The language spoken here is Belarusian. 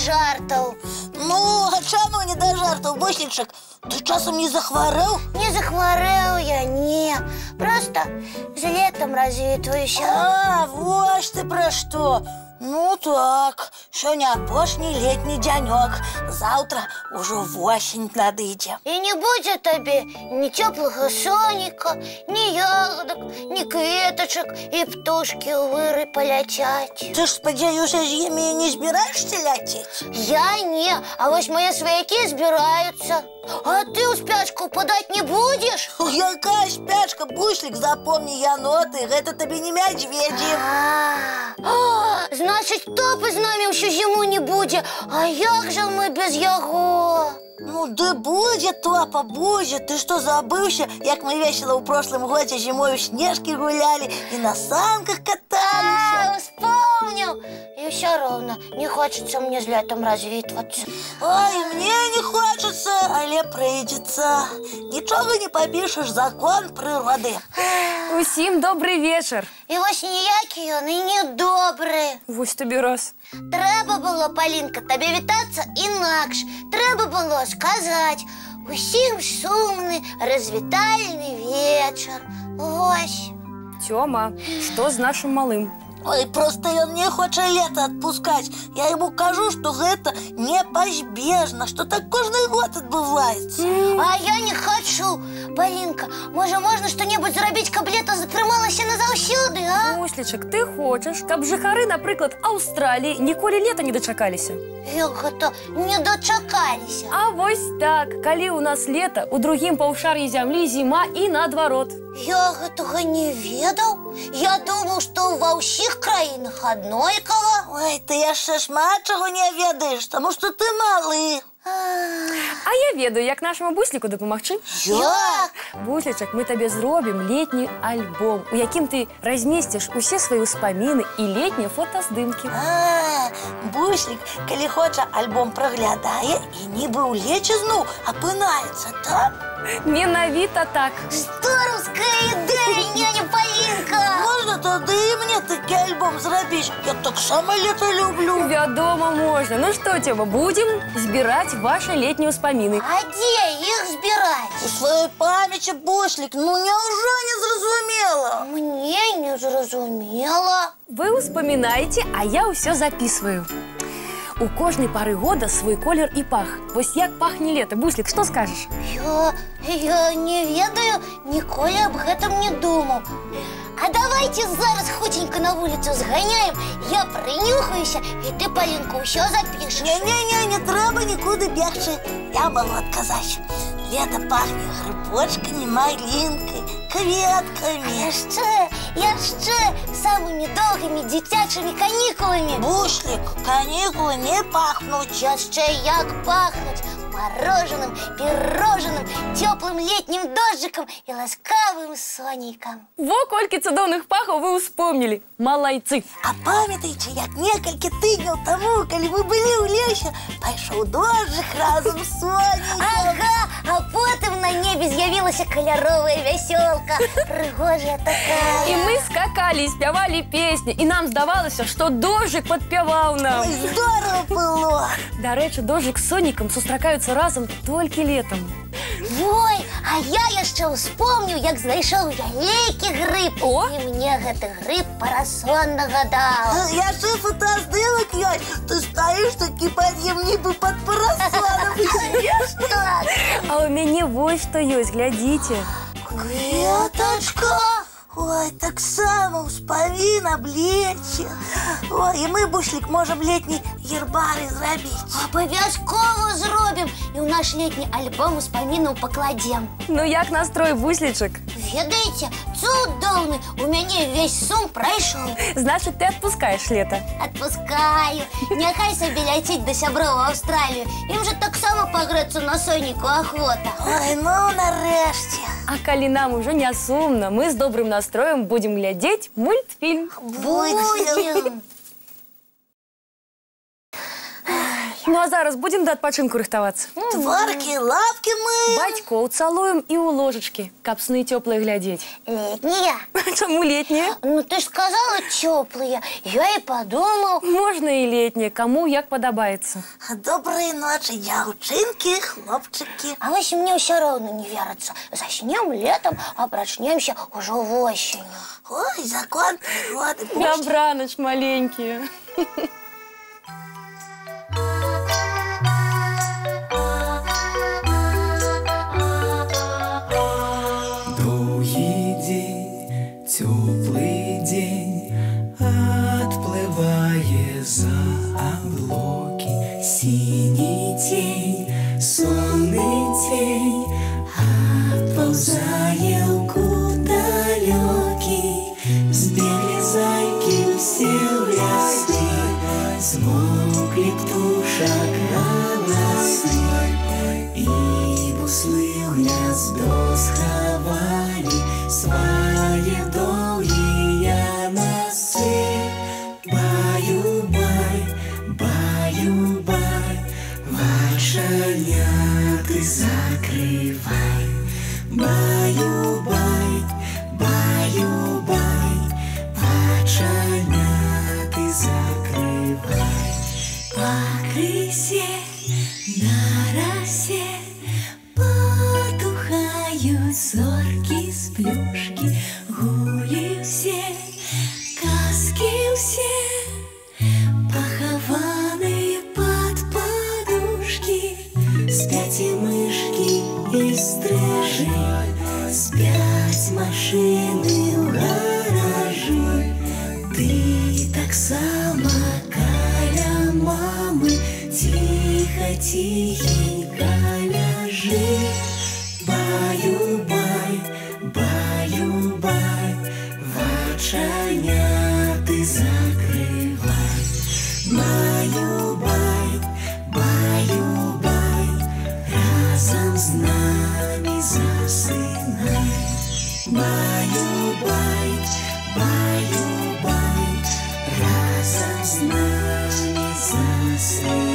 жартаў. Ну, а чаму не да жартаў, Буслічак? Ты часам не захварэў? Не захварэў я, не. Просто з летом развітваюся. А, вось ты пра што. Ну так, сёння апошні летні дзянёк. Заўтра ўжо восень надыдзе. І не будзе табе ні цёплага соніка, ні ягодак, ні кветачак, і птушкі ў выры паляцяць. Ты ж, спадзяюся, з імі не збіраешся ляцець? Я не, а вось мае сваякі збіраюцца. А ты ў спячку падаць не будзеш? Якая спячка, Буслік, запомні, яноты, гэта табе не мядзведзі. Значыць, топы з намі ўсю зіму не будзе. А як жа мы без яго? Ну, да будзе топа, будзе. Ты што, забыўся, як мы весела ў прошлым годзе зімою снежкі гулялі і на санках каталіся? Успомніў. І ўсё роўна не хочацца мне з летом развітвацца. Ой, мне не хочацца, але прыйдзецца. Нічога не папішаш, закон прыроды. Усім добрый вечар. І вось ніякі ён і не добры. Вось тобі раз. Трэба было, Палінка, табе вітацца інакш. Трэба было сказаць: усім сумны, развітальны вечар. Вось. Тёма, што з нашым малым? Ой, просто ён не хоча лета адпускаць. Я яму кажу, што гэта непазбежна, што так кожны год адбываецца. А я не хочу. Палінка, можа, можна што-небудзь зрабіць, каб лета затрымалася назаўсёды, а? Буслічак, ты хочаш, каб жыхары, напрыклад, Аўстраліі ніколі лета не дачакаліся? Як гэта не дачакаліся? А вось так, калі ў нас лета, у другім паўшар'і зямлі зіма і наадварот. Я гэтага не ведаў. Я думаў, што ва ўсіх краінах аднолькава. Ой, ты яшчэ шмат чаго не ведаеш, таму што ты малы. А я ведаю, як нашаму Бусліку дапамагчы. Як? Буслічак, мы табе зробім летні альбом, у якім ты размесціш усе свае ўспаміны і летнія фотаздымкі. Буслік, калі хоча, альбом праглядае і нібы ў леце зноў апынаецца, так? Менавіта так. Здоровская ідэя, няня Палінка! Можна тады і мне такі альбом зрабіць? Я таксама лета люблю. Вядома, можна. Ну што, Тёма, будзем збіраць ваши летнія ўспаміны. А дзе іх збіраць? У сваёй памяці, Буслік, ну няўжо не зразумела? Мне не зразумела. Вы ўспамінаеце, а я ўсё записываю. У кожнай пары года свой колер і пах. Вось як пахне лета. Буслік, што скажаш? Я не ведаю, ніколі аб гэтым не думаў. А давайте зараз хутенька на вуліцу зганяем, я прынюхаюся, і ты, Палінка, ўсё запішаш. Не трэба нікуды бегчы. Я магу адказаць. Лето пахне грыбочкамі, малінкай, кветкамі. Яшчэ самымі доўгімі дзіцячымі канікуламі. Буслік, канікулы не пахнуць. Яшчэ як пахнуць мороженым, пирожным, теплым летнім дождиком і ласкавым сонейкам. Во колькі цудоўных пахаў вы ўспомнілі. Малайцы. А памятаеце, як некалькі тыдняў таму, калі мы былі ў лесе, пайшоў дождик разам з сонейкам. Ага, а потым на небе з'явілася каляровая вясёлка. Прыгожая такая. І мы скакалі, спявалі песні, і нам здавалася, што дождик падпяваў нам. Ой, здорово было. Дарэчы, дождик з сонейкам сустракаюцца разам толькі летам. Ой, а я яшчэ ўспомніў, як знайшоў вялікі грыб. О! І мне гэты грыб парасон нагадаў. Яшчэ фотаздымак ёсць. Ты стаіш такі пад'ем нібы пад парасонам. Так. А у мяне вось што ёсць, глядзіце. Кветачка. Ой, таксама ўспамін аб леце. Ой, і мы, Буслік, можам летні гербарый зрабіць. Абавязкова зробім. І ў наш летні альбом успамінаў пакладзем. Ну як настрой, Буслічак? Ведаеце, цудоўны. У мяне увесь сум прайшоў. Значыць, ты адпускаеш лета? Адпускаю. Няхай сабе ляціць да сяброў у Аўстралію. Ім жа таксама пагрэцца на сонейку ахвота. Ой, ну нарэшце. А калі нам ужо не сумна, мы з добрым настроем будем глядзець мультфільм. Будем. Ну а зараз будем до адпачынку рыхтавацца? Тварки, лапки мы. Бацькоў цалуем і ў ложачкі, каб сны цёплыя глядзець. Летние. Чаму летнія? Ну, ты ж сказала теплые. Я и подумал. Можна і летнія, каму як падабаецца. Доброй ночи, дзяўчынкі, хлопчики. А вось мне все равно не верится. Заснем летом, а прочнемся уже осенью. Ой, закон природы. Добраноч, маленькія. Долгий день, теплый день, отплывая за облаки. Синий тень, сонный тень, отползая в далекий. Сбегли зайки все в лесны, смолкли птушек голосы, и буслы в гнездо сховали свои долгие носы. Баю-бай, баю-бай, вошаняты закрывай. Баю-бай, баю-бай, вошаняты закрывай. По крысе на росе потухают зорки с плюшки. Гули все, казки все, похованы под подушки. Спят и мышки, и стрижи, спят машины в гаражи. Ты так само каля мамы, тихо, тихенько ляжи. Баю-бай, баю-бай, вочаняты закрывай. Баю-бай, баю-бай, разом с нами засынай. Баю-бай, баю-бай, разом с нами засынай.